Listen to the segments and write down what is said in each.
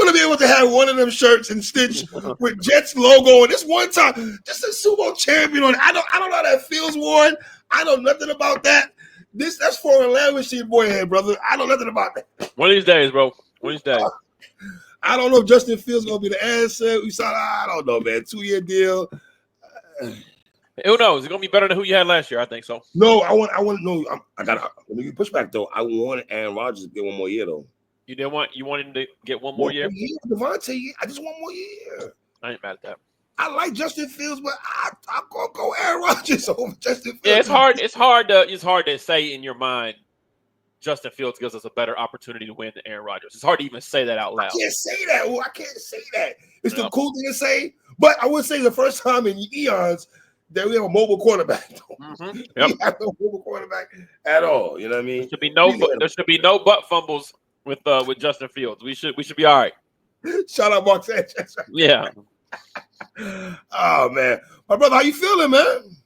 want to be able to have one of them shirts and stitch with Jets logo. And this one time, just a sumo champion on it. I don't know how that feels, Ward. I know nothing about that. That's foreign language to your boy head, brother. I know nothing about that. One of these days, bro. One of these days. I don't know if Justin Fields gonna be the answer. I don't know, man. 2-year deal. Who knows? It's gonna be better than who you had last year. I think so. No, I want to know. I got to push back though. I want Aaron Rodgers to get one more year though. You want him to get one more year? Devontae, I just want more year. I ain't mad at that. I like Justin Fields, but I'm gonna go Aaron Rodgers over Justin Fields. Yeah, it's hard to say in your mind Justin Fields gives us a better opportunity to win than Aaron Rodgers. It's hard to even say that out loud. I can't say that. Well, I can't say that. It's the cool thing to say, but I would say the first time in eons that we have a mobile quarterback. Mm-hmm. We have no mobile quarterback at all. You know what I mean? There should be no butt fumbles with Justin Fields. We should be all right. Shout out Mark Sanchez. Yeah. Oh man, my brother, how you feeling, man?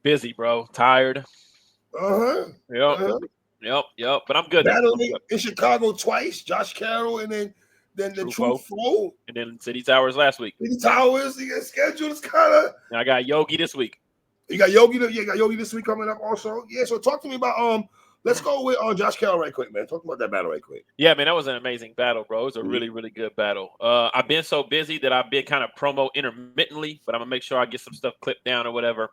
Busy, bro. Tired. Yep. But I'm good. Battling in Chicago twice. Josh Carroll and then the Truo. And then City Towers last week. City Towers. You got schedule is kind of. And I got Yogi this week. You got Yogi. You got Yogi this week coming up also. Yeah. So talk to me about Let's go with Josh Carroll right quick, man. Talk about that battle right quick. Yeah, man, that was an amazing battle, bro. It was a really, really good battle. I've been so busy that I've been kind of promo intermittently, but I'm gonna make sure I get some stuff clipped down or whatever.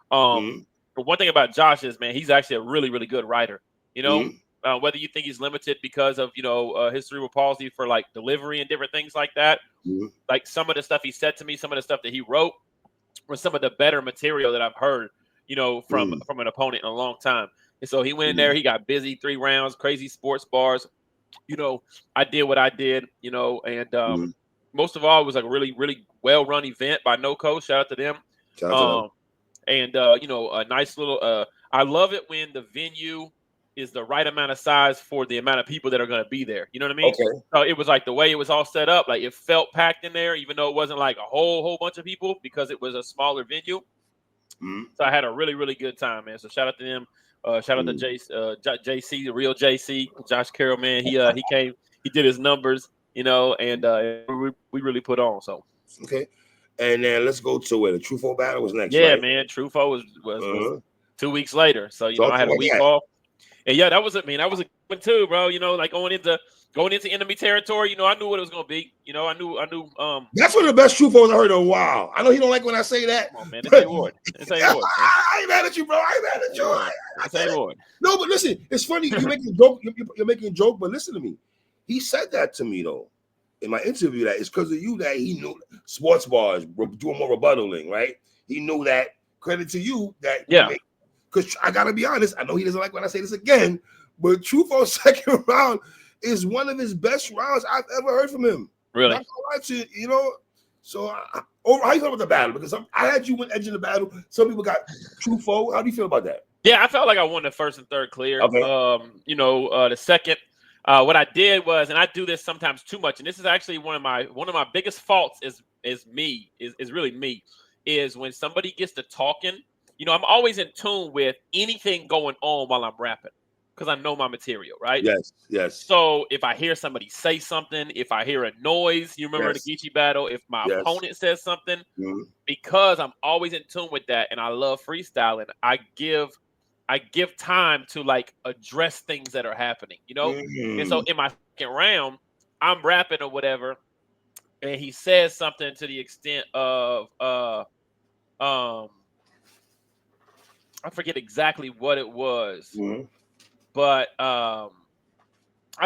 But one thing about Josh is, man, he's actually a really, really good writer. You know, whether you think he's limited because of his cerebral palsy for like delivery and different things like that. Like some of the stuff he said to me, some of the stuff that he wrote was some of the better material that I've heard, from an opponent in a long time. And so he went in there, he got busy 3 rounds, crazy sports bars. I did what I did, and most of all, it was like a really, really well-run event by No Coach. Shout out to them. And, a nice little I love it when the venue is the right amount of size for the amount of people that are going to be there. You know what I mean? Okay. So it was like the way it was all set up, like it felt packed in there, even though it wasn't like a whole bunch of people because it was a smaller venue. So I had a really, really good time, man. So shout out to them. Shout out to JC, the real JC, Josh Carroll, man. He came, he did his numbers, and we really put on. So okay, and then let's go to where the Truo battle was next. Yeah, right? man, Truo was 2 weeks later. So I had a week off, and yeah, that was a good one too, bro. Like going into enemy territory. I knew what it was gonna be. I knew. That's one of the best Truos I heard in a while. I know he don't like when I say that. Come on, man, it's A.Ward. It's A.Ward. I ain't mad at you, bro. I ain't mad at you. It's A.Ward. No, but listen, it's funny. You're making a joke. You're making a joke, but listen to me. He said that to me though in my interview. That it's because of you that he knew sports bars doing more rebuttaling, right? He knew that. Credit to you that. Yeah. Because I gotta be honest, I know he doesn't like when I say this again, but Truo's second round is one of his best rounds I've ever heard from him. Really? Not gonna lie to you, So, how you feel about the battle? Because I had you win edge in the battle. Some people got Truo. How do you feel about that? Yeah, I felt like I won the first and third clear. Okay. The second, what I did was, and I do this sometimes too much, and this is actually one of my biggest faults is really me, is when somebody gets to talking. I'm always in tune with anything going on while I'm rapping, because I know my material, right? Yes. So if I hear somebody say something, if I hear a noise, you remember the Geechee battle, if my opponent says something, because I'm always in tune with that and I love freestyling, I give time to like address things that are happening, And so in my second round, I'm rapping or whatever, and he says something to the extent of I forget exactly what it was, but I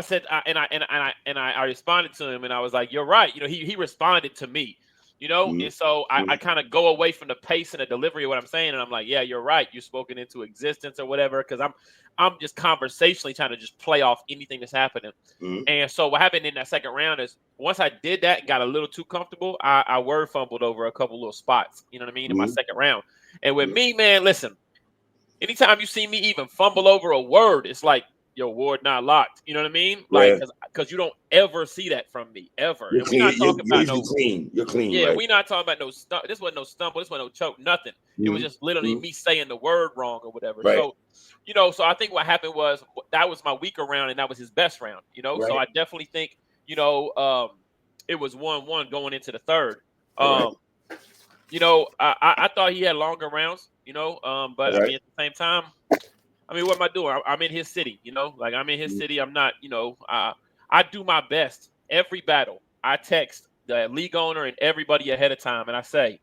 said, I responded to him, and I was like, "You're right." He responded to me, and so I kind of go away from the pace and the delivery of what I'm saying, and I'm like, "Yeah, you're right. You're spoken into existence or whatever," because I'm just conversationally trying to just play off anything that's happening. And so what happened in that second round is once I did that and got a little too comfortable, I word fumbled over a couple little spots, you know what I mean, in my second round. And with me, man, listen. Anytime you see me even fumble over a word, it's like, yo, Ward not locked. You know what I mean? Like, because you don't ever see that from me, ever. You're clean. You're clean. Yeah, right? we're not talking about no stuff. This wasn't no stumble. This wasn't no choke. Nothing. It was just literally me saying the word wrong or whatever. Right. So, so I think what happened was that was my weaker round and that was his best round. So I definitely think, it was 1-1 going into the third. All You know, I thought he had longer rounds, you know, but I right. mean, at the same time, I mean, what am I doing? I'm in his city, you know, like I'm in his city. I'm not, you know, I do my best every battle. I text the league owner and everybody ahead of time, and I say,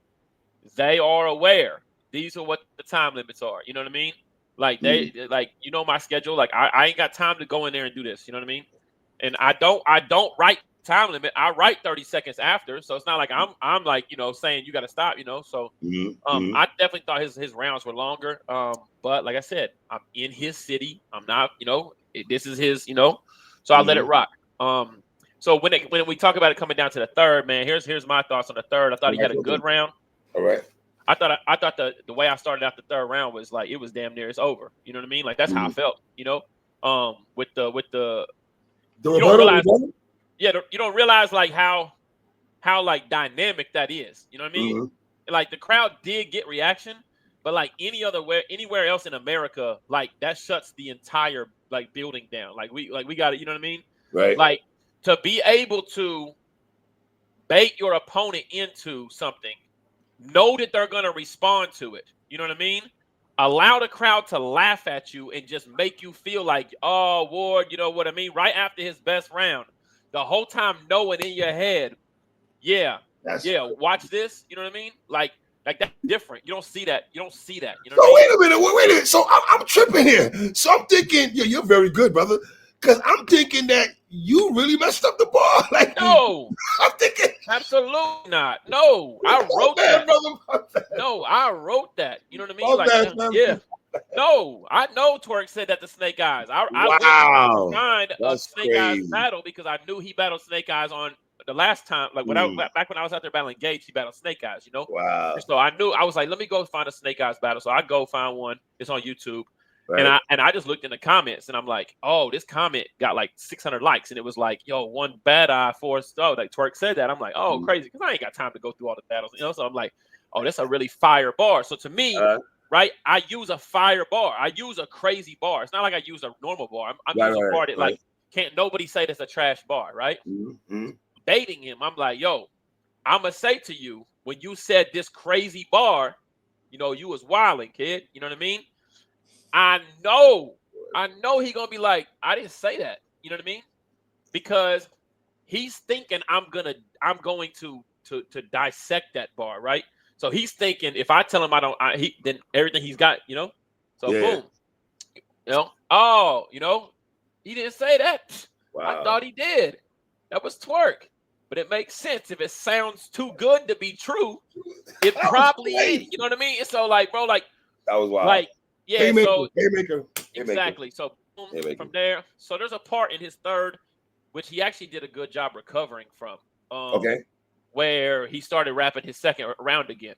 they are aware. These are what the time limits are. You know what I mean? Like like, you know, my schedule. Like I ain't got time to go in there and do this. You know what I mean? And I don't write time limit. I write 30 seconds after. So it's not like I'm like, you know, saying you got to stop, you know. So I definitely thought his rounds were longer. But like I said, I'm in his city. I'm not, you know, this is his, you know. So I let it rock. So when we talk about it coming down to the third, man, here's my thoughts on the third. I thought he had a good round. All right. I thought the way I started out the third round was like it was damn near it's over. You know what I mean? Like that's how I felt. You know, with the you don't realize, yeah, you don't realize like how like dynamic that is. You know what I mean? Like the crowd did get reaction, but like anywhere else in America, like that shuts the entire like building down. Like we got it. You know what I mean? Right. Like to be able to bait your opponent into something. Know that they're going to respond to it. You know what I mean? Allow the crowd to laugh at you and just make you feel like, oh, Ward, you know what I mean? Right after his best round, the whole time knowing in your head, yeah, watch this. You know what I mean? Like that's different. You don't see that. You don't see that. You know what I mean? Wait a minute. So I'm tripping here. So I'm thinking, yeah, you're very good, brother. Because I'm thinking that you really messed up the bar. Like, no, I'm thinking, absolutely not. No, I wrote that. No, I wrote that. You know what I mean? Like, yeah. No, I know Twerk said that to Snake Eyes. I went to find a Snake Eyes battle because I knew he battled Snake Eyes on the last time. Like back when I was out there battling Gage, he battled Snake Eyes, you know? Wow. And so I knew, I was like, let me go find a Snake Eyes battle. So I go find one. It's on YouTube. Right. And I just looked in the comments and I'm like, oh, this comment got like 600 likes. And it was like, yo, one bad eye for us. Oh, like Twerk said that. I'm like, oh, crazy. Because I ain't got time to go through all the battles. You know, so I'm like, oh, that's a really fire bar. So to me, right, I use a fire bar. I use a crazy bar. It's not like I use a normal bar. I'm using a bar that like can't nobody say that's a trash bar, right? Baiting him. I'm like, yo, I'm going to say to you, when you said this crazy bar, you know, you was wilding, kid. You know what I mean? I know he gonna be like, I didn't say that. You know what I mean? Because he's thinking I'm going to dissect that bar, right? So he's thinking if I tell him then everything he's got, you know. So boom, you know. Oh, you know, he didn't say that. Wow. I thought he did. That was Twerk. But it makes sense if it sounds too good to be true. It probably is. You know what I mean? And so like, bro, like that was wild. Like, yeah, Haymaker. Exactly. So boom, from there. So there's a part in his third, which he actually did a good job recovering from. Where he started rapping his second round again.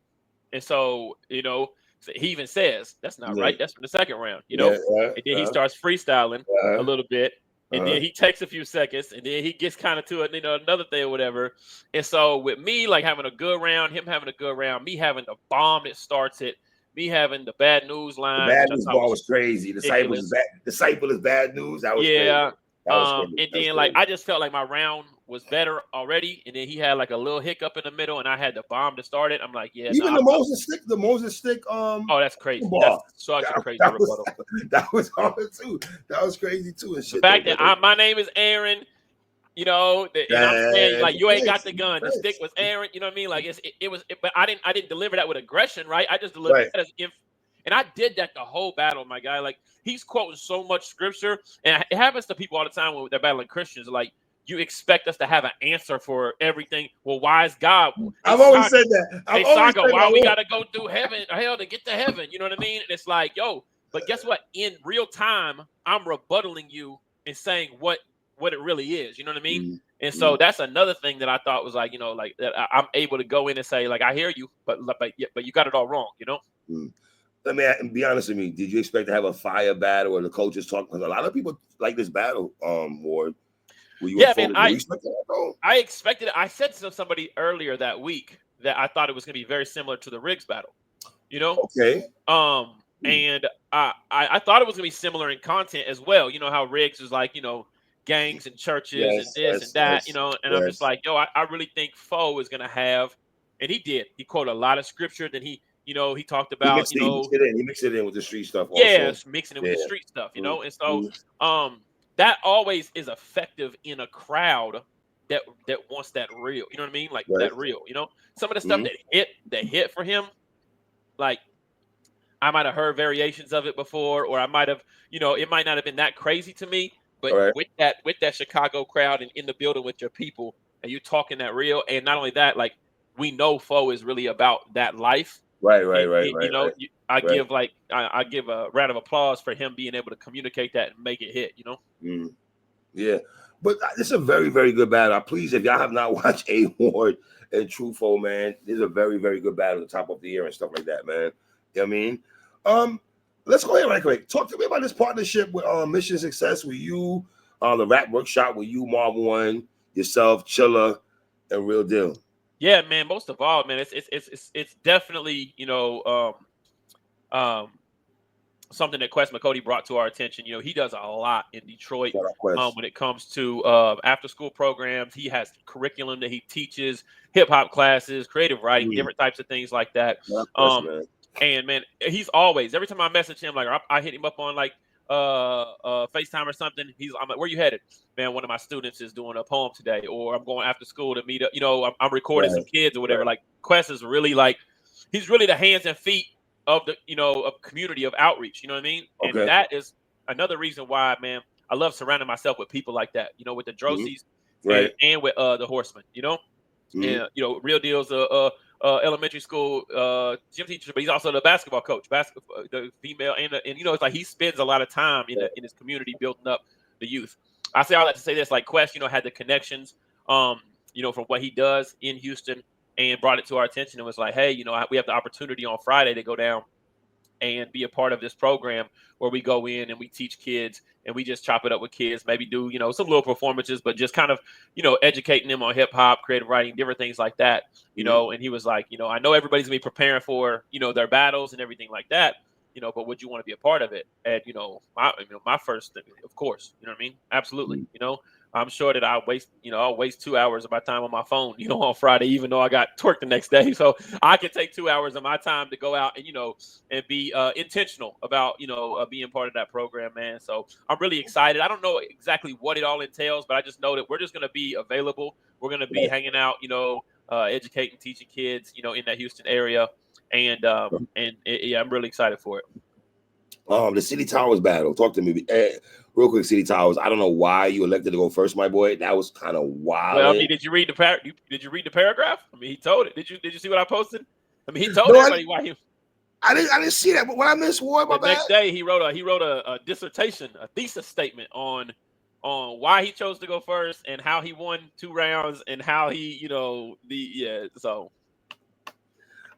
And so, you know, he even says, that's not right. That's from the second round, you know? And then he starts freestyling a little bit. And then he takes a few seconds and then he gets kind of to it, you know, another thing or whatever. And so with me, like having a good round, him having a good round, me having the bomb that starts it, me having the bad news line. The bad news ball was crazy. Disciple is bad news. That was crazy. And then like I just felt like my round was better already, and then he had like a little hiccup in the middle, and I had the bomb to start it. I'm like, yeah, even the Moses stick. Oh, that's crazy. That's such a crazy rebuttal. That was hard too. That was crazy too. And the fact that my name is Aaron. You know, and I'm saying like you ain't got the gun. The stick was Aaron. You know what I mean? Like it was, but I didn't deliver that with aggression, right? I just delivered that as and I did that the whole battle, my guy. Like he's quoting so much scripture, and it happens to people all the time when they're battling Christians. Like you expect us to have an answer for everything. Well, why is God? I've always said that. Why we gotta go through heaven or hell to get to heaven? You know what I mean? And it's like, yo, but guess what? In real time, I'm rebuttaling you and saying what it really is, you know what I mean? And so that's another thing that I thought was like, you know, like that I'm able to go in and say, like, I hear you, but you got it all wrong, you know? Let me be honest with me. Did you expect to have a fire battle or the coaches talk? Because a lot of people like this battle, Ward. I expected it. I said to somebody earlier that week that I thought it was going to be very similar to the Riggs battle, you know? Okay. And I thought it was going to be similar in content as well. You know how Riggs is like, you know, gangs and churches and this and that, you know. And I'm just like, yo, I really think Foe is gonna have, and he did. He quoted a lot of scripture. Then he, you know, he talked about, he mixed it in with the street stuff also. Yes, mixing it with the street stuff, you know. And so, that always is effective in a crowd that wants that real. You know what I mean? Like that real. You know, some of the stuff that hit for him, like I might have heard variations of it before, or I might have, you know, it might not have been that crazy to me. But with that Chicago crowd and in the building with your people, and you talking that real, and not only that, like we know Foe is really about that life. Right. You know, I give a round of applause for him being able to communicate that and make it hit. You know. Yeah, but this is a very, very good battle. Please, if y'all have not watched A.Ward and Truo, man, this is a very, very good battle at the top of the year and stuff like that, man. You know what I mean? Let's go ahead right quick. Talk to me about this partnership with Mission Success with you, the rap workshop with you, Marv One, yourself, Chilla, and Real Deal. Yeah, man. Most of all, man, it's definitely, you know, something that Quest McCody brought to our attention. You know, he does a lot in Detroit when it comes to after school programs. He has curriculum that he teaches, hip hop classes, creative writing, different types of things like that. And man, he's always, every time I message him, like I hit him up on like FaceTime or something. I'm like, where you headed? Man, one of my students is doing a poem today, or I'm going after school to meet up. You know, I'm recording some kids or whatever. Like Quest is really like, he's really the hands and feet of the, you know, of community of outreach. You know what I mean? And that is another reason why, man, I love surrounding myself with people like that. You know, with the Jerzeys and with the Horsemen. You know, and you know, Real Deal's elementary school gym teacher, but he's also the basketball coach, the female, and you know, it's like he spends a lot of time in his community building up the youth. I say all that to say this, like Quest, you know, had the connections, you know, from what he does in Houston, and brought it to our attention and was like, hey, you know, we have the opportunity on Friday to go down and be a part of this program where we go in and we teach kids and we just chop it up with kids, maybe do, you know, some little performances, but just kind of, you know, educating them on hip hop, creative writing, different things like that, you know. And he was like, you know, I know everybody's gonna be preparing for, you know, their battles and everything like that, you know, but would you want to be a part of it? And, you know, my first thing, of course, you know what I mean? Absolutely. You know, I'm sure that I'll waste 2 hours of my time on my phone, you know, on Friday, even though I got Twerk the next day. So I can take 2 hours of my time to go out and, you know, and be intentional about, you know, being part of that program, man. So I'm really excited. I don't know exactly what it all entails, but I just know that we're just going to be available. We're going to be hanging out, you know, educating, teaching kids, you know, in that Houston area. And yeah, I'm really excited for it. The City Towers battle. Talk to me real quick. City Towers. I don't know why you elected to go first, my boy. That was kind of wild. Well, I mean, did you read the paragraph? I mean, he told it. Did you see what I posted? I mean, he told everybody why he. I didn't see that. But what I missed, Ward, my bad. Next day, he wrote a dissertation, a thesis statement on why he chose to go first and how he won 2 rounds and how he, you know, so.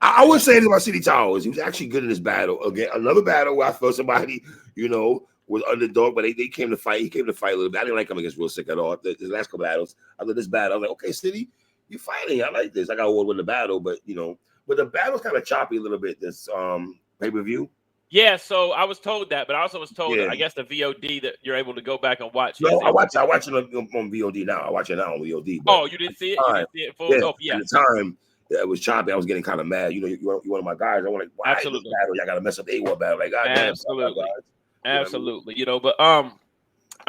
I wouldn't say anything about City Towers. He was actually good in this battle. Again, another battle where I felt somebody, you know, was underdog, but they came to fight. He came to fight a little bit. I didn't like him against Real Sick at all. The last couple battles, I love this battle. I'm like, okay, City, you're fighting. I like this. I got to win the battle, but you know, the battle's kind of choppy a little bit. This pay-per-view. Yeah, so I was told that, but I also was told that I guess the VOD that you're able to go back and watch. No, I watch it on VOD now. I watch it now on VOD. Oh, you didn't see it? You didn't see it full? At the time. It was choppy. I was getting kind of mad. You know, you're one of my guys. I want like, why absolutely battle? Y'all got to mess up the A.Ward battle. Like, absolutely. You know, but I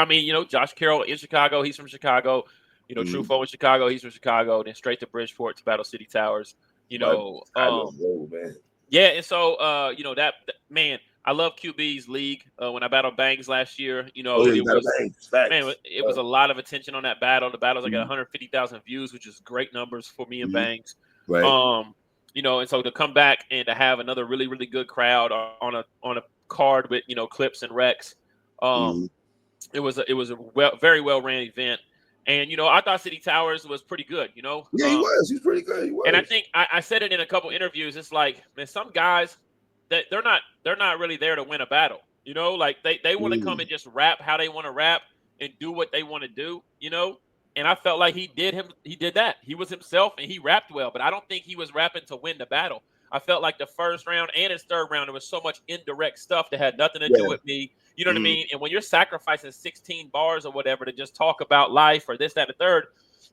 mean, you know, Josh Carroll in Chicago. He's from Chicago. You know, Truo in Chicago. He's from Chicago. Then straight to Bridgeport to battle City Towers. You know, man. Yeah, and so you know that man. I love QB's league. When I battled Bangs last year, you know, it was a lot of attention on that battle. The battles I got 150,000 views, which is great numbers for me and Bangs. Right. You know, and so to come back and to have another really, really good crowd on a card with, you know, clips and Rex, it was a very well ran event. And, you know, I thought City Towers was pretty good, you know. Yeah, he was. He's pretty good. He was. And I think I said it in a couple interviews. It's like, man, some guys that they're not really there to win a battle, you know, like they want to come and just rap how they want to rap and do what they want to do, you know. And I felt like he did that. He was himself and he rapped well, but I don't think he was rapping to win the battle. I felt like the first round and his third round, there was so much indirect stuff that had nothing to do with me. You know what I mean? And when you're sacrificing 16 bars or whatever to just talk about life or this, that, and the third,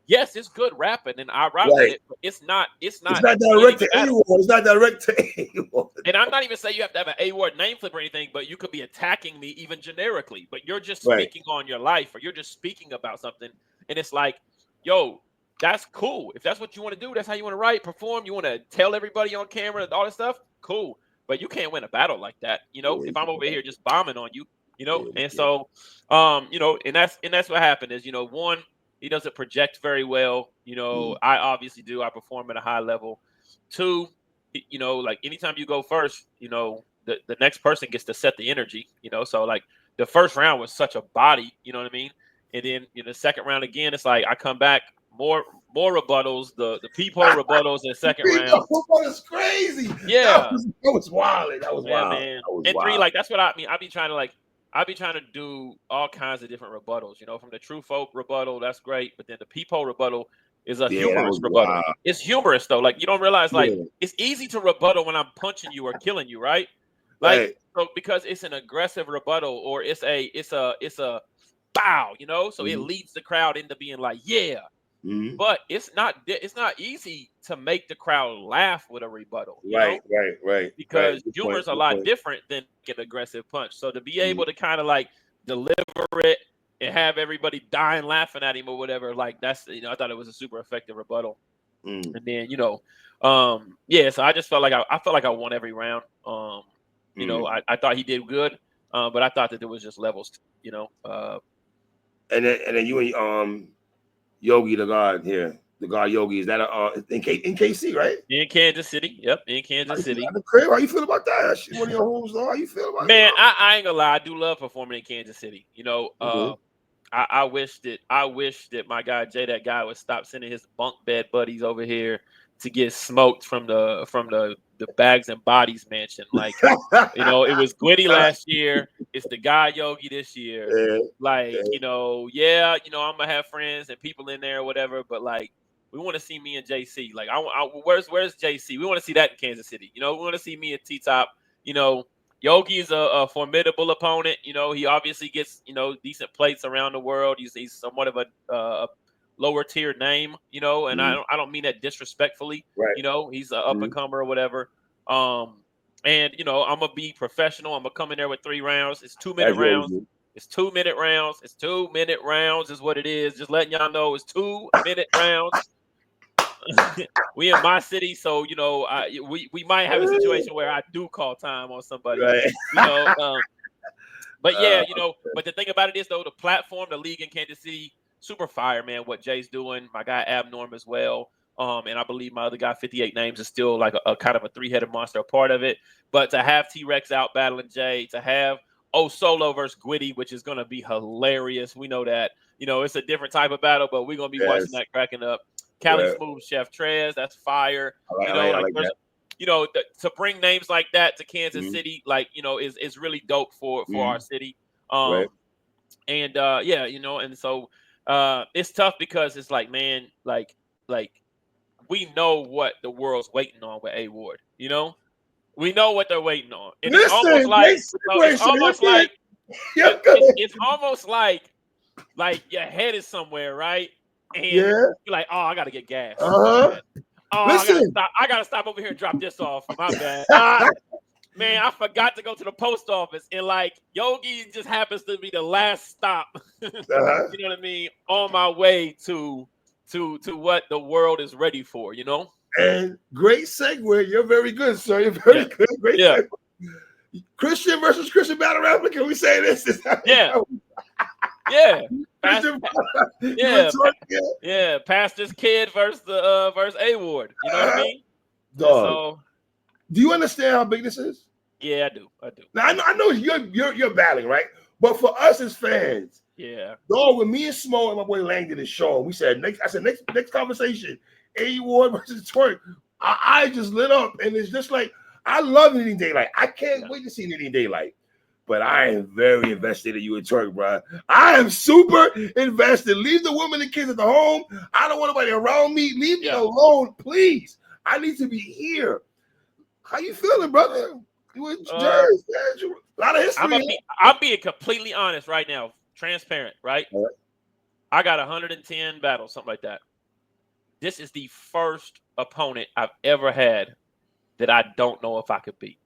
yes, it's good rapping, and I rock with it, but it's not direct to A.Ward. It's not direct to A.Ward. And I'm not even saying you have to have an A.Ward name flip or anything, but you could be attacking me even generically. But you're just speaking on your life, or you're just speaking about something, and it's like, yo, that's cool. If that's what you want to do, that's how you want to write, perform. You want to tell everybody on camera all this stuff, cool. But you can't win a battle like that, you know. If I'm over here just bombing on you, you know. And so, you know, and that's what happened is, you know, one, he doesn't project very well. You know, I obviously do. I perform at a high level. Two, you know, like anytime you go first, you know, the next person gets to set the energy, you know. So like the first round was such a body, you know what I mean? And then in the second round again, it's like I come back, more rebuttals, the peephole rebuttals in the second round. That was crazy. Yeah. That was wild. That was wild. Man. And wild. Three, like that's what I mean. I be trying to do all kinds of different rebuttals, you know, from the true folk rebuttal, that's great. But then the peephole rebuttal is a humorous rebuttal. Wild. It's humorous though. Like you don't realize, like it's easy to rebuttal when I'm punching you or killing you, right? Like so because it's an aggressive rebuttal, or it's a bow, you know. So it leads the crowd into being like, yeah. But it's not easy to make the crowd laugh with a rebuttal, you know? Right. Because humor is a lot different than an aggressive punch. So to be able to kind of like deliver it and have everybody dying laughing at him or whatever, like that's, you know, I thought it was a super effective rebuttal. And then, you know, so I just felt like I won every round. You know, I thought he did good, but I thought that there was just levels, you know. And then you and Yogi, the God here, the God Yogi, is that in KC, right? In Kansas City, yep, in Kansas City. How you feel about that? One of your homes, though. How you feel about Man, it? I ain't gonna lie, I do love performing in Kansas City. You know, I wish that my guy Jay, that guy, would stop sending his bunk bed buddies over here to get smoked from the Bags and Bodies mansion. Like, you know, it was Gwitty last year. It's the guy Yogi this year. You know, I'm gonna have friends and people in there or whatever, but like, we want to see me and JC. Like, where's JC? We want to see that in Kansas City. You know, we want to see me at T-Top. You know, Yogi is a formidable opponent. You know, he obviously gets, you know, decent plates around the world. He's somewhat of a lower tier name, you know, and I don't mean that disrespectfully. You know, he's an up and comer or whatever. And you know, I'm gonna be professional. I'm gonna come in there with 3 rounds. It's 2-minute rounds. It's 2-minute rounds. It's 2-minute rounds is what it is. Just letting y'all know it's 2-minute rounds. We in my city, so you know, we might have a situation where I do call time on somebody. You know, but yeah, you know, but the thing about it is though, the platform, the league in Kansas City, super fire, man. What Jay's doing, my guy Abnorm as well. And I believe my other guy, 58 Names, is still like a kind of a 3-headed monster, a part of it. But to have T-Rex out battling Jay, to have Solo versus Gwitty, which is going to be hilarious. We know that. You know, it's a different type of battle, but we're going to be watching that cracking up. Cali Smooth, Chef Trez, that's fire. You know, to bring names like that to Kansas City, like, you know, is really dope for our city. And yeah, you know, and so it's tough because it's like, man, like we know what the world's waiting on with A.Ward, you know? We know what they're waiting on. And it's almost like your head is somewhere, right? And you're like, oh, I gotta get gas. Oh, I gotta stop over here and drop this off. My bad. Man, I forgot to go to the post office, and like Yogi just happens to be the last stop. You know what I mean? On my way to what the world is ready for, you know? And great segue. You're very good, sir. You're very good. Great segue. Christian versus Christian battle rapper. Can we say this? Yeah. Pastor's kid versus A.Ward. You know what I mean? So, do you understand how big this is? Yeah, I do. Now I know you're battling, right? But for us as fans, dog, when me and Smo and my boy Langdon is showing, we said next conversation, A.Ward versus Twerk. Our eyes just lit up, and it's just like, I love Knitting Daylight. I can't wait to see Knitting Daylight. But I am very invested in you and Twerk, bro. I am super invested. Leave the women and kids at the home. I don't want nobody around me. Leave me alone, please. I need to be here. How you feeling, brother? You with Jerzey. A lot of history. I'm being completely honest right now, transparent, right? All right. I got 110 battles, something like that. This is the first opponent I've ever had that I don't know if I could beat.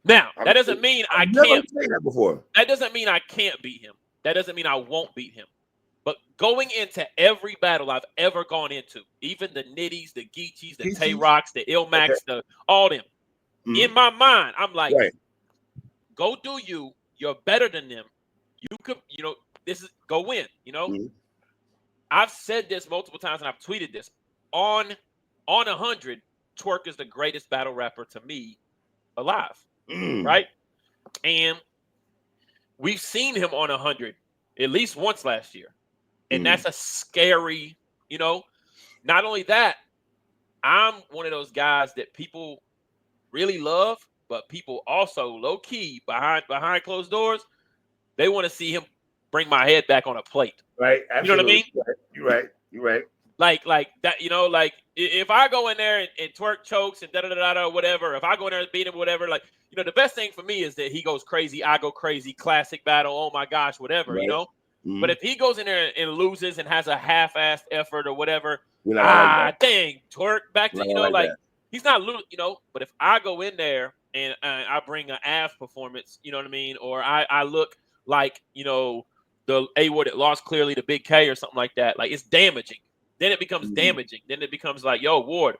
Now, that doesn't mean I can't. Seen that before. That doesn't mean I can't beat him. That doesn't mean I won't beat him. But going into every battle I've ever gone into, even the Nitties, the Geechees, the Tayrocks, the Ilmacs, all them, in my mind, I'm like, go do you. You're better than them. You could, this is go win. I've said this multiple times and I've tweeted this. On 100, Twork is the greatest battle rapper to me alive. Right? And we've seen him on 100 at least once last year. And that's a scary, not only that, I'm one of those guys that people really love, but people also low key behind closed doors, they want to see him bring my head back on a plate. Right. Absolutely. You know what I mean? You're right. Like that, like if I go in there and Twerk chokes and whatever, if I go in there and beat him, whatever, like, the best thing for me is that he goes crazy, I go crazy, classic battle, oh my gosh, whatever, But if he goes in there and loses and has a half-assed effort or whatever, dang, Twerk back to, he's not losing, but if I go in there and I bring an AF performance, you know what I mean? Or I look like, the A-Ward that lost clearly to Big K or something like that, like it's damaging. Then it becomes damaging. Then it becomes like, yo, Ward,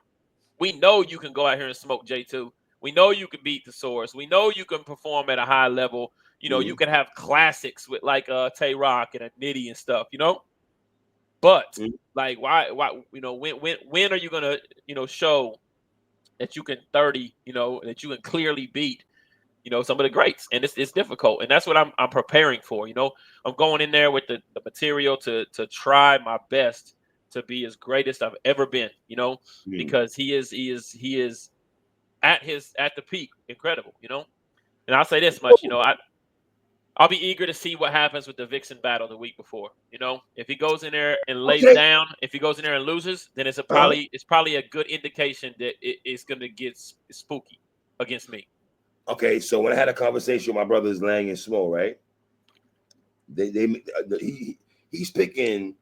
we know you can go out here and smoke J2. We know you can beat the Source. We know you can perform at a high level. You can have classics with like Tayrock and a Nitty and stuff, But like, why, when are you gonna, show that you can 30, that you can clearly beat, some of the greats? And it's difficult, and that's what I'm preparing for. I'm going in there with the material to try my best to be as great as I've ever been, because he is at the peak, incredible, And I'll say this much, I'll be eager to see what happens with the Vixen battle the week before. If he goes in there and lays down, if he goes in there and loses, then it's probably a good indication that it's going to get spooky against me. Okay, so when I had a conversation with my brothers Lang and Smo, right? He's picking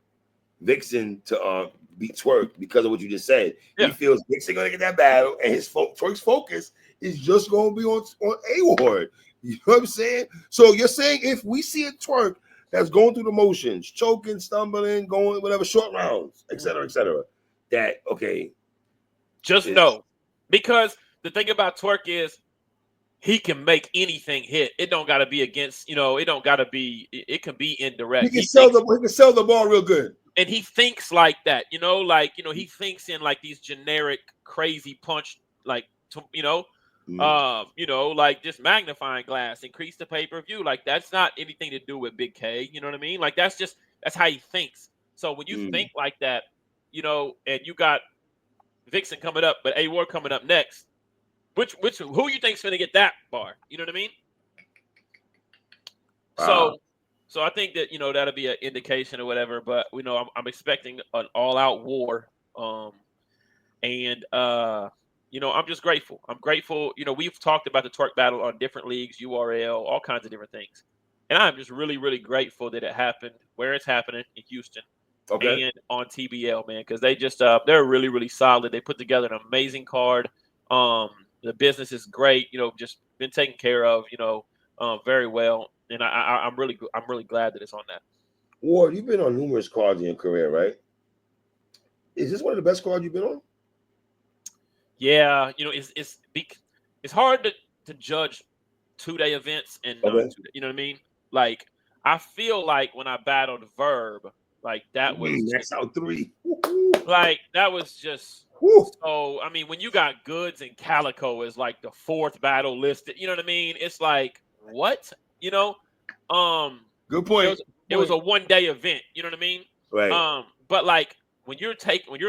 Vixen to beat Twerk because of what you just said. Yeah. He feels Vixen gonna get that battle, and Twerk's focus is just gonna be on A.Ward. You know what I'm saying? So you're saying if we see a Twerk that's going through the motions, choking, stumbling, going whatever, short rounds, etc., that just know, because the thing about Twerk is he can make anything hit. It don't got to be against, it don't got to be. It can be indirect. He can sell the ball real good. And he thinks like that, he thinks in like these generic crazy punch, like, like just magnifying glass, increase the pay-per-view. Like that's not anything to do with Big K. You know what I mean? Like that's how he thinks. So when you think like that, and you got Vixen coming up, but A.Ward coming up next, who you think's gonna get that bar? You know what I mean? So I think that that'll be an indication or whatever. But I'm expecting an all-out war, and I'm just grateful. I'm grateful. We've talked about the Twerk battle on different leagues, URL, all kinds of different things, and I'm just really, really grateful that it happened where it's happening in Houston, and on TBL, man, because they just they're really, really solid. They put together an amazing card. The business is great. Just been taken care of. Very well. And I'm really glad that it's on that. Ward, you've been on numerous cards in your career, right? Is this one of the best cards you've been on? Yeah, it's hard to judge 2-day events and non-2-day. You know what I mean? Like I feel like when I battled Verb, like that was that's out 3. Like that was just so. I mean, when you got Goods and Calico is like the 4th battle listed. You know what I mean? It's like what? Good point. It was a 1-day event. You know what I mean? Right. But like when you're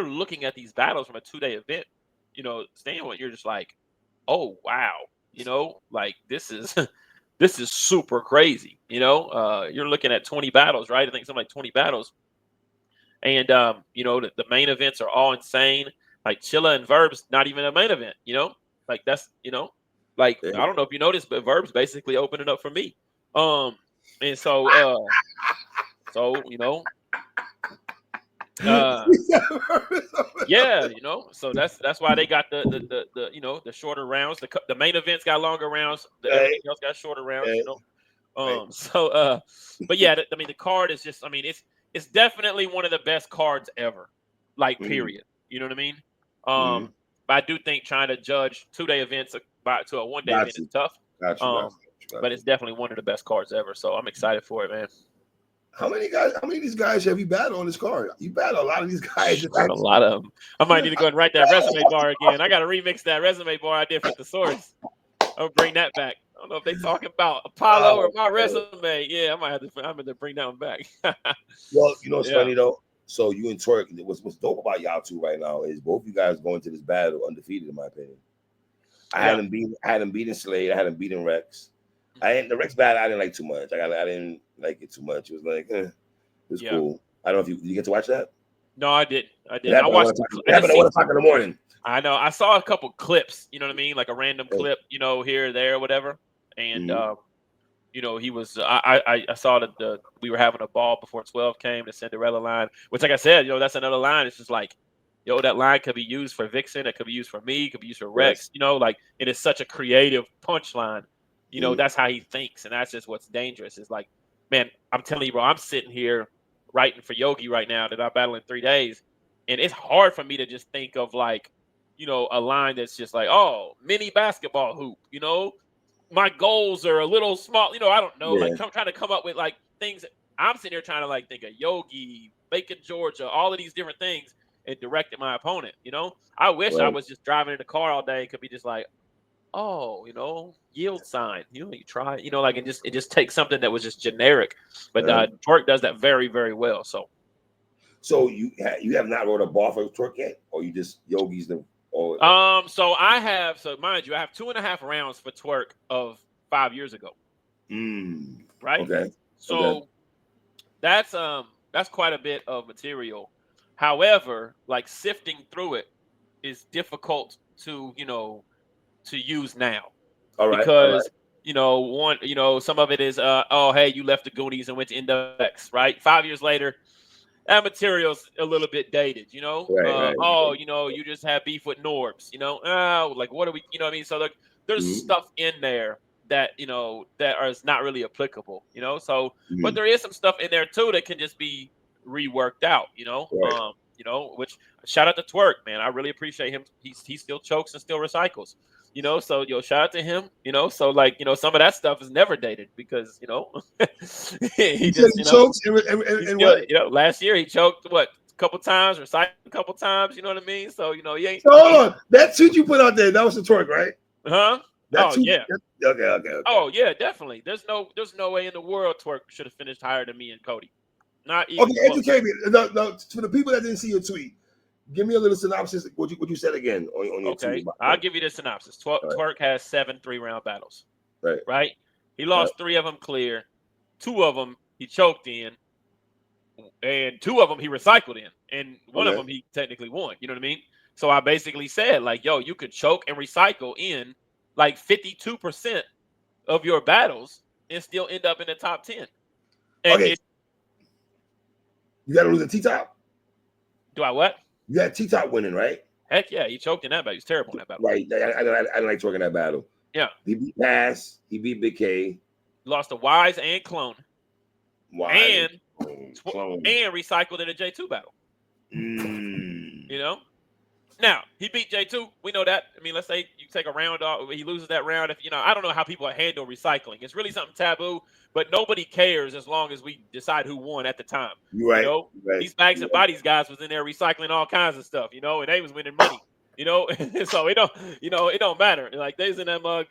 looking at these battles from a 2-day event, you're just like, oh wow, like this is super crazy. You're looking at 20 battles, right? I think something like 20 battles, and the main events are all insane. Like Chilla and Verb's not even a main event. Like that's Like, Yeah. I don't know if you noticed, but Verb's basically opened it up for me. And so you know, yeah, so that's why they got the the shorter rounds. The main events got longer rounds. Everything else got shorter rounds. So but yeah, I mean, the card is just, I mean, it's definitely one of the best cards ever. Like, period. You know what I mean? But I do think trying to judge 2-day events to a 1-day event is tough. Got But it's definitely one of the best cards ever. So I'm excited for it, man. How many of these guys have you battled on this card? You battle a lot of these guys. A lot of them. I might need to go and write that resume bar again. I got to remix that resume bar I did for Thesaurus. I'll bring that back. I don't know if they talking about Apollo or my resume. Yeah, I'm gonna bring that one back. Well, it's funny though. So you and Twerk, what's dope about y'all two right now is both you guys going to this battle undefeated, in my opinion. I had him beating Slade. I had him beating Rex. The Rex battle I didn't like too much. I didn't like it too much. It was like, it was cool. I don't know if you get to watch that. No, I didn't. I watched it at 1 o'clock in the morning. I know. I saw a couple clips. You know what I mean? Like a random clip. Here, there, whatever. And he was. I saw that we were having a ball before 12 came, the Cinderella line. Which, like I said, that's another line. It's just like, that line could be used for Vixen. It could be used for me. It could be used for Rex. Like, it is such a creative punchline. That's how he thinks, and that's just what's dangerous. It's like, man, I'm telling you, bro, I'm sitting here writing for Yogi right now that I battle in 3 days, and it's hard for me to just think of like, a line that's just like, oh, mini basketball hoop. My goals are a little small. I don't know. Like, I'm trying to come up with like things. I'm sitting here trying to like think of Yogi, Macon, Georgia, all of these different things, and direct at my opponent. I wish I was just driving in the car all day and could be just like, oh, yield sign. You try, like it just takes something that was just generic. But Twerk does that very, very well. So you have not wrote a bar for Twerk yet, or you just Yogi's the. So I have. So mind you, I have 2.5 rounds for Twerk of 5 years ago. Right. Okay. So that's quite a bit of material. However, like sifting through it is difficult to use now. All right. Because some of it is oh, hey, you left the Goonies and went to Index, right? 5 years later, that material's a little bit dated, Right. Oh, you just have beef with Norbs, oh, like what are we, what I mean? So there's stuff in there that that is not really applicable, so but there is some stuff in there too that can just be reworked out, which shout out to Twerk, man. I really appreciate him. He still chokes and still recycles. So shout out to him. So like some of that stuff is never dated because he just chokes and what? Last year he choked a couple times, recycled a couple times. You know what I mean? So he ain't. So hold on, that tweet you put out there, that was the Twerk, right? Huh? Yeah. Okay. Oh yeah, definitely. There's no way in the world Twerk should have finished higher than me and Cody. Not even. Okay, educate me. For the people that didn't see your tweet, give me a little synopsis. What you said again on your tweet. I'll give you the synopsis. Twerk has 7 3-round battles. Right. He lost 3 of them clear. 2 of them he choked in, and 2 of them he recycled in, and 1 of them he technically won. You know what I mean? So I basically said like, yo, you could choke and recycle in like 52% of your battles and still end up in the top 10. And okay. You got to lose a T-top? Do I what? You had T-top winning, right? Heck yeah, he choked in that battle. He was terrible in that battle. Right. I didn't like Twerk in that battle. Yeah. He beat Pass. He beat Big K. Lost to Wise and Clone. Wise. And recycled in a J2 battle. Now, he beat J2. We know that. I mean, let's say you take a round off. He loses that round. If I don't know how people handle recycling. It's really something taboo, but nobody cares as long as we decide who won at the time. Right. These Bags and Bodies guys was in there recycling all kinds of stuff, and they was winning money. So it don't matter. Like they was in that mug.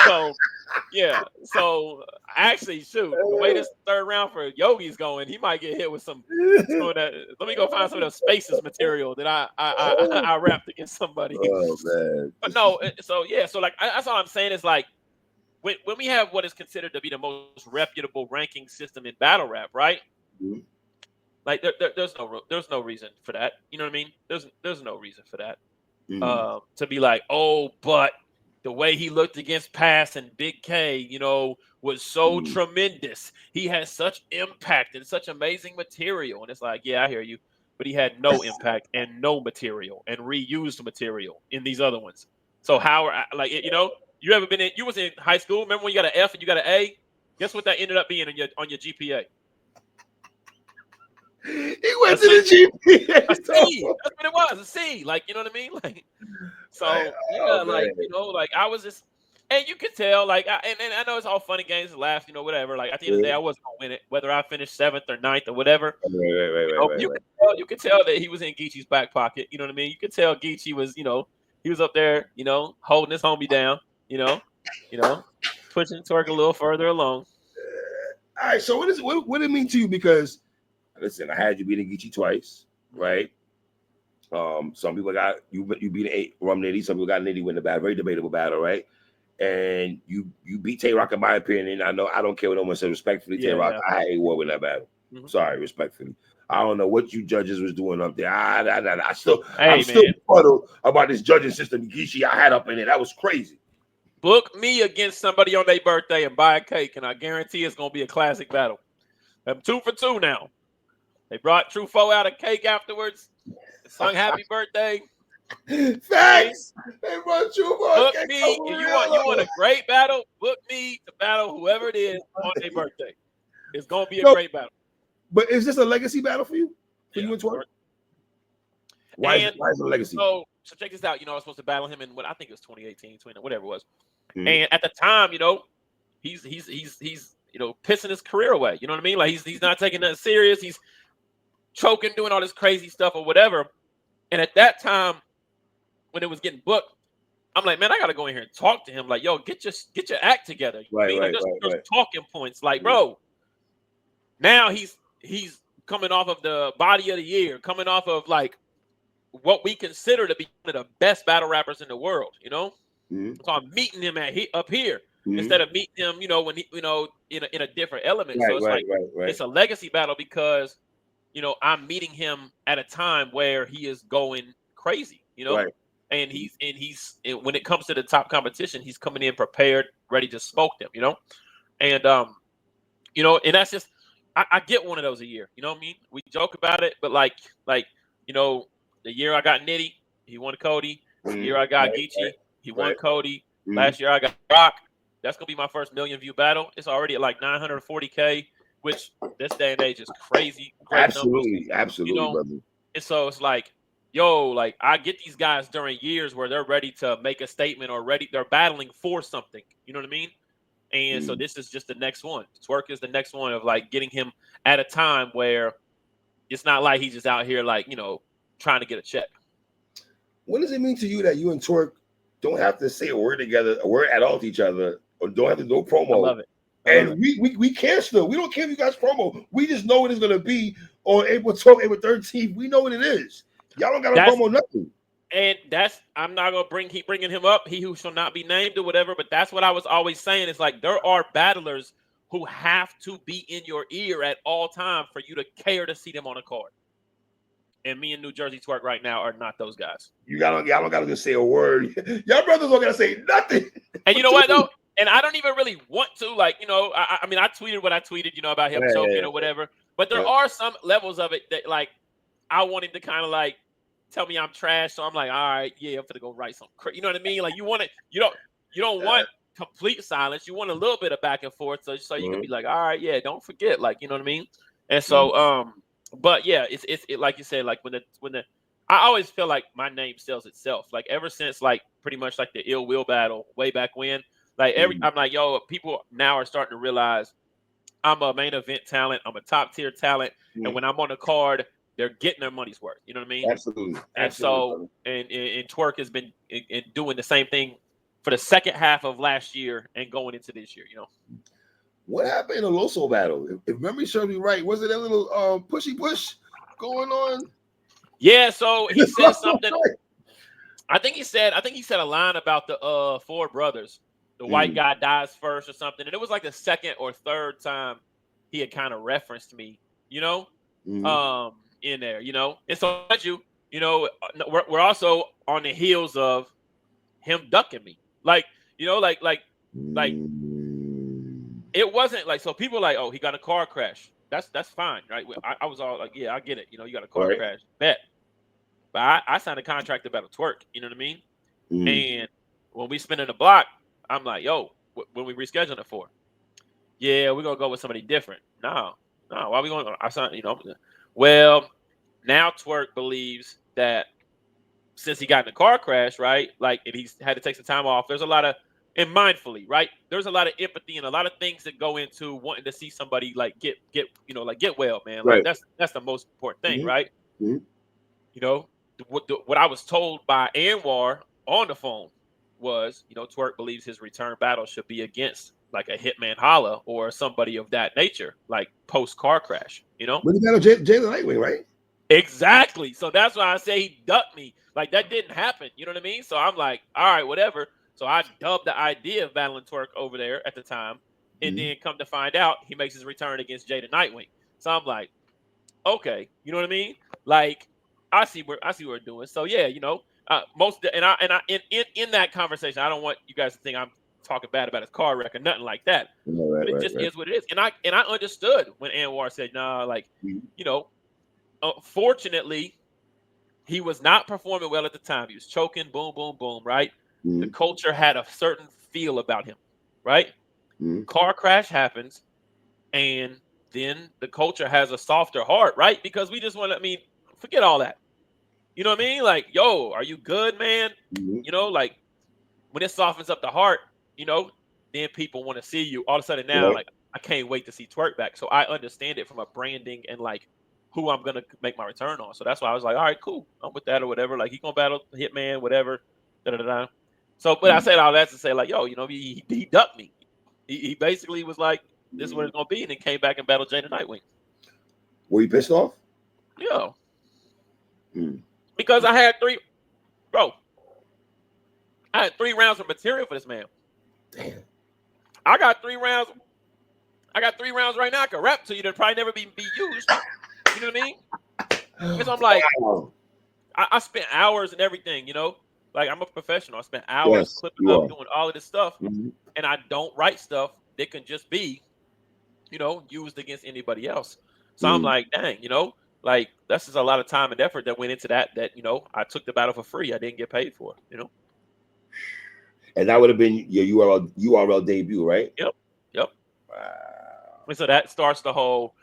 So yeah. So actually, shoot, the way this 3rd round for Yogi's going, he might get hit with some of that. Let me go find some of the Spaces material that I rapped against somebody. Oh man. But no, so yeah, so like that's all I'm saying is like when we have what is considered to be the most reputable ranking system in battle rap, right? Like there's no reason for that. You know what I mean? There's no reason for that. To be like, oh, but the way he looked against Pass and Big K, you know, was so tremendous. He had such impact and such amazing material. And it's like, yeah, I hear you. But he had no impact and no material and reused material in these other ones. So how, like, you know, you ever been in, you was in high school. Remember when you got an F and you got an A? Guess what that ended up being on your GPA? He went to the GPA. A C. That's what it was, a C. Like, you know what I mean? Like, so yeah, like, you know, like I was just, and you could tell, like, and I know it's all funny games and laugh, you know, whatever. Like at the end of the day, I wasn't gonna win it, whether I finished 7th or 9th or whatever. You could tell that he was in Geechee's back pocket. You know what I mean? You could tell Geechee was, you know, he was up there, you know, holding his homie down, you know, pushing Twerk a little further along. All right, so what did it mean to you? Because listen, I had you beating Geechee twice, right? Some people got you beat an Rum Nitty, some people got Nitty win the battle, very debatable battle, right? And you beat Twork in my opinion. I know I don't care what no one says respectfully. Twork, I had A.Ward win that battle. Sorry, respectfully. I don't know what you judges was doing up there. I'm still puddled about this judging system Geechee I had up in there. That was crazy. Book me against somebody on their birthday and buy a cake, and I guarantee it's gonna be a classic battle. I'm 2 for 2 now. They brought Truo out a cake afterwards. Sung happy birthday. Facts. They brought Truo. Book me if you want a great battle. Book me to battle whoever it is on their birthday. It's gonna be a great battle. But is this a legacy battle for you? For you and Twork? Why is it a legacy? So check this out. You know, I was supposed to battle him in what I think it was 2018, whatever it was. And at the time, you know, he's you know, pissing his career away. You know what I mean? Like he's not taking that serious. He's choking, doing all this crazy stuff or whatever. And at that time, when it was getting booked, I'm like, man, I gotta go in here and talk to him. Like, yo, get your act together. You know what I mean? There's talking points. Like, bro, now he's coming off of the body of the year, coming off of like what we consider to be one of the best battle rappers in the world. You know, so I'm meeting him up here instead of meeting him, you know, when he, you know, in a different element. So it's it's a legacy battle because, you know, I'm meeting him at a time where he is going crazy, you know, and he's when it comes to the top competition, he's coming in prepared, ready to smoke them, you know, and you know, and that's just I get one of those a year, you know what I mean? We joke about it, but like you know, the year I got Nitty, he won Cody. The year I got Geechee, he won Cody. Last year I got Rock. That's gonna be my first million-view battle. It's already at like 940K. Which this day and age is crazy. Absolutely, you know? brother. And so it's like, yo, like I get these guys during years where they're ready to make a statement or they're battling for something. You know what I mean? And so this is just the next one. Twork is the next one of like getting him at a time where it's not like he's just out here like, you know, trying to get a check. What does it mean to you that you and Twork don't have to say a word together, a word at all to each other, or don't have to do promo? I love it. And we care still. We don't care if you guys promo. We just know what it's gonna be on April 12th, April 13th. We know what it is. Y'all don't gotta promo nothing. And I'm not gonna keep bringing him up. He who shall not be named or whatever. But that's what I was always saying. It's like there are battlers who have to be in your ear at all time for you to care to see them on a card. And me and New Jersey Twerk right now are not those guys. Y'all don't gotta just say a word. Y'all brothers don't gotta say nothing. And you know what though? And I don't even really want to, like, you know, I mean, I tweeted what I tweeted, you know, about him choking or whatever. But there are some levels of it that, like, I want him to kind of, like, tell me I'm trash. So I'm like, all right, yeah, I'm gonna go write some. You know what I mean? Like, you want it. You don't want complete silence. You want a little bit of back and forth, so you can be like, all right, yeah, don't forget, like, you know what I mean? And so, but yeah, it's like you said, like when the I always feel like my name sells itself. Like ever since, like pretty much like the Ill Will battle way back when. Like I'm like, yo, people now are starting to realize I'm a main event talent. I'm a top tier talent. And when I'm on the card, they're getting their money's worth. You know what I mean? Absolutely. And so, and Twork has been doing the same thing for the second half of last year and going into this year, you know. What happened in the Loso battle? If memory serves me right, was it a little pushy push going on? Yeah, so he said something. I think he said a line about the Ford brothers. The white guy dies first or something. And it was like the second or third time he had kind of referenced me, you know, in there, you know. And so, you know, we're also on the heels of him ducking me. Like, it wasn't like, so people like, oh, he got a car crash. That's fine, right? I was all like, yeah, I get it. You got a car crash, bet. But I signed a contract about a twerk. You know what I mean? And when we spin in the block, I'm like, yo, when we rescheduling it for? Yeah, we're gonna go with somebody different. No, why are we going? I signed, well, now Twerk believes that since he got in a car crash, right? Like, and he's had to take some time off. There's a lot of, and mindfully, right? There's a lot of empathy and a lot of things that go into wanting to see somebody like get well, man. Like that's the most important thing, right? What I was told by A.Ward on the phone was, Twerk believes his return battle should be against like a Hitman Holla or somebody of that nature, like post car crash. But he got Jay the Nightwing, right? Exactly. So that's why I say he ducked me. Like, that didn't happen. You know what I mean? So I'm like, all right, whatever. So I dubbed the idea of battling Twerk over there at the time. And then come to find out, he makes his return against Jay the Nightwing. So I'm like, okay, you know what I mean? Like, I see what we're doing. So yeah, in that conversation, I don't want you guys to think I'm talking bad about his car wreck or nothing like that. But it just is what it is. And I understood when A.Ward said, nah, like, fortunately, he was not performing well at the time. He was choking, boom, boom, boom, right? The culture had a certain feel about him, right? Car crash happens, and then the culture has a softer heart, right? Because we just want to, forget all that. You know what I mean? Like, yo, are you good, man? Like, when it softens up the heart, then people want to see you. All of a sudden now, like, I can't wait to see Twerk back. So I understand it from a branding and like who I'm gonna make my return on. So that's why I was like, all right, cool, I'm with that or whatever. Like, he gonna battle Hitman, whatever. Da-da-da-da. So, but I said all that to say, like, yo, he ducked me. He basically was like, this is what it's gonna be, and then came back and battled Jay the Nightwing. Were you pissed off? Yeah. Because I had three rounds of material for this man. Damn. I got 3 rounds. I got 3 rounds right now I can rap to you that probably never be used. You know what I mean? Because I'm like, I spent hours and everything, Like, I'm a professional. I spent hours clipping up, doing all of this stuff. And I don't write stuff that can just be, used against anybody else. So I'm like, dang, like, that's just a lot of time and effort that went into that, I took the battle for free. I didn't get paid for, And that would have been your URL debut, right? Yep. Wow. And so that starts the whole,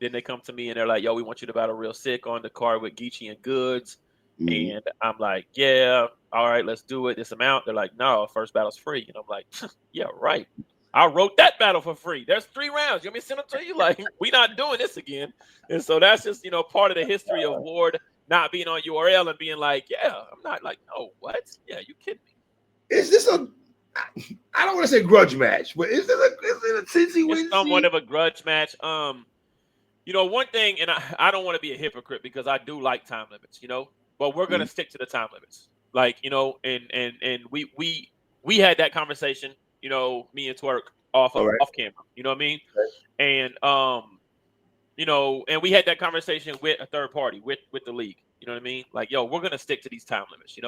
then they come to me and they're like, yo, we want you to battle Real Sick on the card with Geechee and Goods. And I'm like, yeah, all right, let's do it. This amount. They're like, no, first battle's free. And I'm like, yeah, right. I wrote that battle for free. There's 3 rounds. You want me to send them to you? Like, we not doing this again. And so that's just, part of the history of Ward not being on URL and being like, yeah, I'm not like, no, what? Yeah, you kidding me? Is this I don't want to say grudge match, but is it a tizzy win? It's somewhat of a grudge match. One thing, and I don't want to be a hypocrite because I do like time limits, but we're gonna stick to the time limits. Like, and we had that conversation, me and Twerk off camera. You know what I mean? Right. And and we had that conversation with a third party, with the league. You know what I mean? Like, yo, we're gonna stick to these time limits.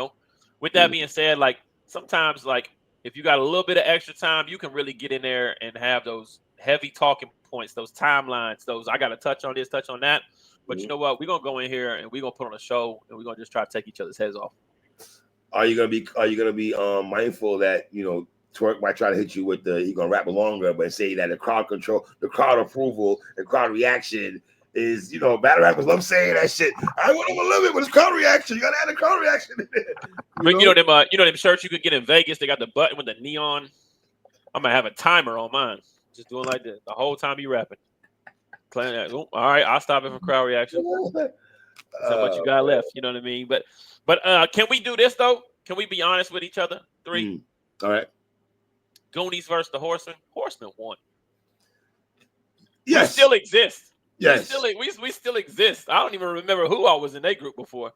With that being said, like, sometimes, like, if you got a little bit of extra time, you can really get in there and have those heavy talking points, those timelines, those I got to touch on this, touch on that. But you know what? We're going to go in here and we're going to put on a show and we're going to just try to take each other's heads off. Are you going to be mindful that, Twerk might try to hit you with he going to rap longer, but say that the crowd control, the crowd approval, the crowd reaction is, battle rappers love saying that shit. I want to live it, but it's crowd reaction. You got to add a crowd reaction in there. Them shirts you could get in Vegas. They got the button with the neon. I'm gonna have a timer on mine, just doing like this the whole time you rapping. Playing that. All right, I'll stop it for crowd reaction. So what you got left? You know what I mean? But can we do this though? Can we be honest with each other? 3. All right. Goonies versus the Horsemen. Horsemen won. Yes. We still exist. Yes. We still exist. I don't even remember who I was in their group before.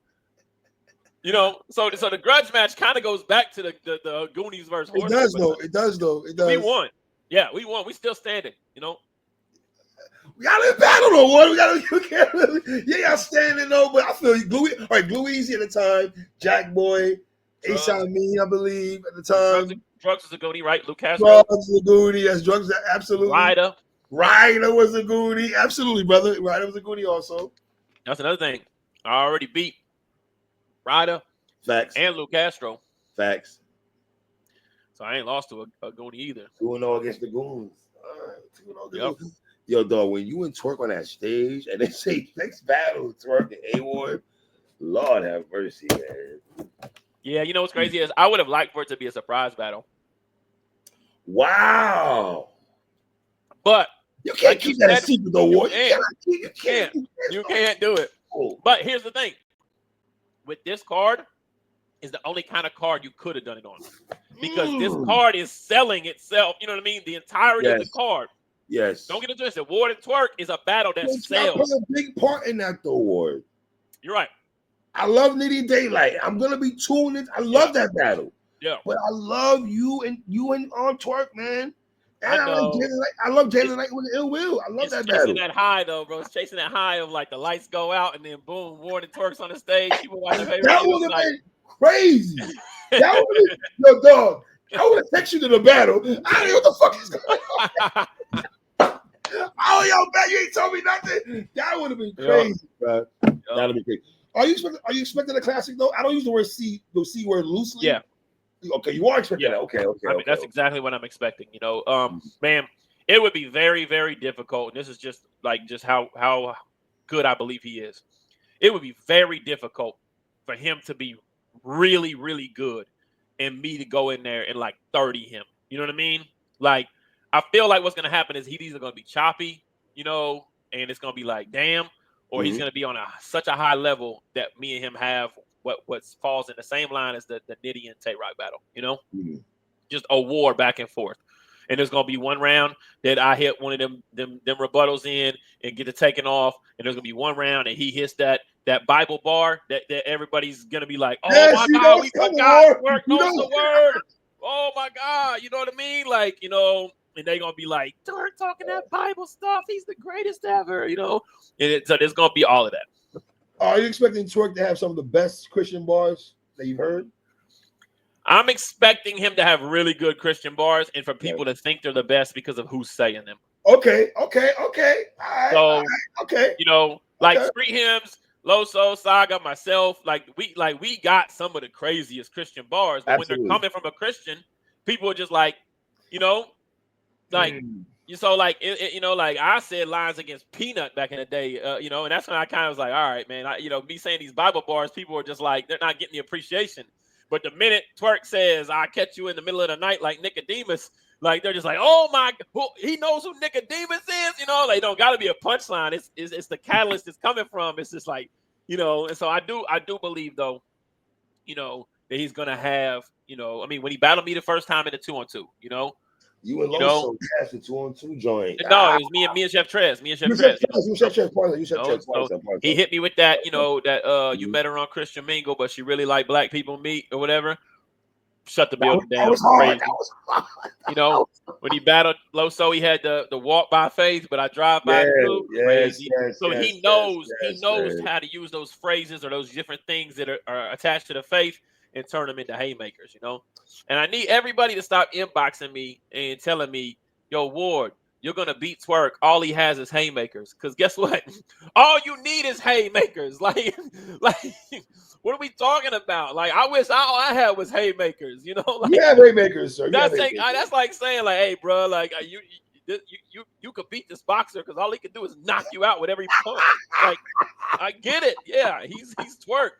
So the grudge match kind of goes back to the Goonies versus Horsemen. It does though. We won. Yeah, we won. We still standing. We got to battle though. What we can't really. Yeah, y'all standing though. But I feel you. Glue Easy at the time. Jack Boy, Ace I believe at the time. Drugs was a Goonie, right? Luke Castro. Drugs was a Goonie. Yes, Drugs absolutely. Ryder was a Goonie. Absolutely, brother. Ryder was a Goonie also. That's another thing. I already beat Ryder. Facts. And Luke Castro. Facts. So I ain't lost to a Goonie either. 2-0 against the Goons. Yep. Yo, dog, when you and Twerk on that stage and they say next battle, Twerk and A.Ward, Lord have mercy, man. Yeah, you know what's crazy is I would have liked for it to be a surprise battle. Wow. But you can't keep that a secret, though, Ward. You can't do it. Oh. But here's the thing. With this card, is the only kind of card you could have done it on. Because this card is selling itself. You know what I mean? The entirety of the card. Yes. Don't get it twisted. Ward and Twerk is a battle that sells. Plays a big part in that, though, Ward. You're right. I love Nitty Daylight. I'm gonna be tuned in. I love that battle. Yeah. But I love you and Twerk, man. And I love Jalen Knight with Ill Will. I love that battle. Chasing that high though, bro. It's chasing that high of like the lights go out and then boom, Ward and Twerk's on the stage. People watch the favorite. That would have been crazy. That would have been yo, dog. I would have texted you to the battle. I don't know what the fuck is going on. Oh, yo, man, you ain't told me nothing. That would have been crazy, bro. That would have been crazy. Are you expecting a classic though? I don't use the C word loosely. Yeah. Okay, you are expecting that. Okay. I mean, that's exactly what I'm expecting. You know, man, it would be very, very difficult. And this is just how good I believe he is. It would be very difficult for him to be really, really good and me to go in there and like 30 him. You know what I mean? Like, I feel like what's going to happen is he's either going to be choppy, you know, and it's going to be like, damn, or he's going to be on such a high level that me and him have what falls in the same line as the Nitty and Tay-Rock battle, you know? Just a war back and forth. And there's going to be one round that I hit one of them rebuttals in and get it taken off. And there's going to be one round and he hits that Bible bar that everybody's going to be like, oh, my God, we forgot. Twerk knows the word. Oh, my God. You know what I mean? Like, you know, and they're going to be like, Twerk talking that Bible stuff. He's the greatest ever, you know? And so there's going to be all of that. Are you expecting Twerk to have some of the best Christian bars that you've heard? I'm expecting him to have really good Christian bars and for people to think they're the best because of who's saying them. Okay. Okay. You know, like Street Hymns, Loso, Saga, myself, we got some of the craziest Christian bars, but when they're coming from a Christian, people are just like, you know, like so like you know, like I said lines against Peanut back in the day, you know, and that's when I kind of was like, all right, man, you know, me saying these Bible bars, people are just like, they're not getting the appreciation. But the minute Twerk says, I catch you in the middle of the night like Nicodemus, like they're just like, oh my, he knows who Nicodemus is, you know, like don't got to be a punchline. It's the catalyst it's coming from. It's just like, you know, and so I do believe though, you know, that he's gonna have, you know, I mean, when he battled me the first time in the 2-on-2, you know. You and Loso the 2-on-2 joint. No, it was me and Chef Trez. You said Chef Trez. He hit me with that, you know, that you met her on Christian Mingle, but she really liked black people meat or whatever. Shut the building down. That was hard. You know, when he battled Loso, he had the walk by faith, but I drive by too. Crazy. So he knows how to use those phrases or those different things that are attached to the faith and turn them into haymakers, you know? And I need everybody to stop inboxing me and telling me, yo, Ward, you're going to beat Twerk. All he has is haymakers. Because guess what? All you need is haymakers. Like, what are we talking about? Like, I wish all I had was haymakers, you know? Like, you have haymakers, sir. That's like saying, like, hey, bro, like, you could beat this boxer because all he can do is knock you out with every punch. Like, I get it. Yeah, he's Twerk.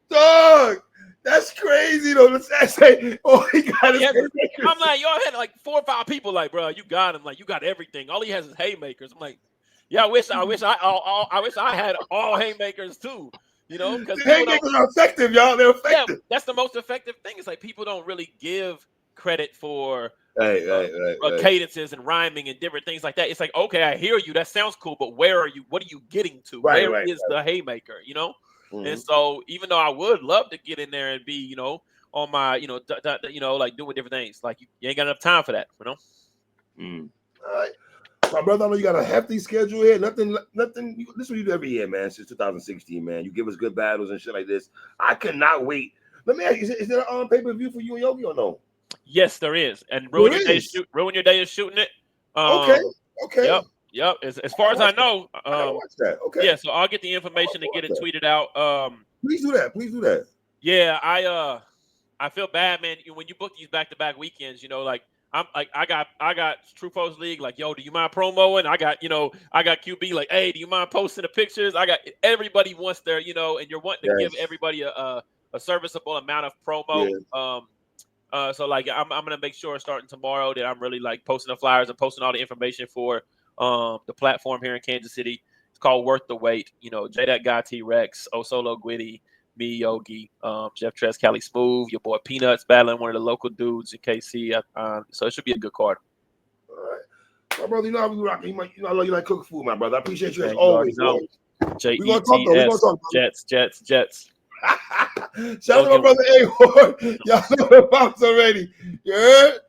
Dog, that's crazy though. Say, oh, he got his haymakers. I'm like, y'all had like 4 or 5 people like, bro, you got him. Like, you got everything. All he has is haymakers. I'm like, yeah, I wish I had all haymakers too. You know, because haymakers are effective, y'all. They're effective. Yeah, that's the most effective thing. It's like people don't really give credit for cadences and rhyming and different things like that. It's like, okay, I hear you. That sounds cool, but where are you? What are you getting to? Where is the haymaker? You know. And so, even though I would love to get in there and be, you know, on my, you know, like doing different things, like you ain't got enough time for that, you know. All right, my brother, I know you got a hefty schedule here. Nothing. This is what you do every year, man. Since 2016, man. You give us good battles and shit like this. I cannot wait Let me ask you: is there a pay-per-view for you and Yogi or no? Yes, there is. And Ruin Your Day is shooting it. Okay. Yep. As far as I know, I watch that. Okay. Yeah, so I'll get the information and get it tweeted out. Please do that. Yeah, I feel bad, man. When you book these back-to-back weekends, like I got Truo's League. Like, yo, do you mind promoing? I got QB. Like, hey, do you mind posting the pictures? I got everybody wants their, and you're wanting to give everybody a serviceable amount of promo. Yeah. So like I'm gonna make sure starting tomorrow that I'm really like posting the flyers and posting all the information for the platform here in Kansas City. It's called Worth the Wait. J Guy T-Rex, Osolo Gwitty, me, Yogi, Jeff Tress, Cali Smooth, your boy Peanuts battling one of the local dudes in KC. So it should be a good card. All right. My brother, I be rocking. I know you like cooking food, my brother. I appreciate you as always. J-E-T-S, we're gonna talk, Jets. Shout out to my brother A.Ward. Y'all know the pops already. You heard?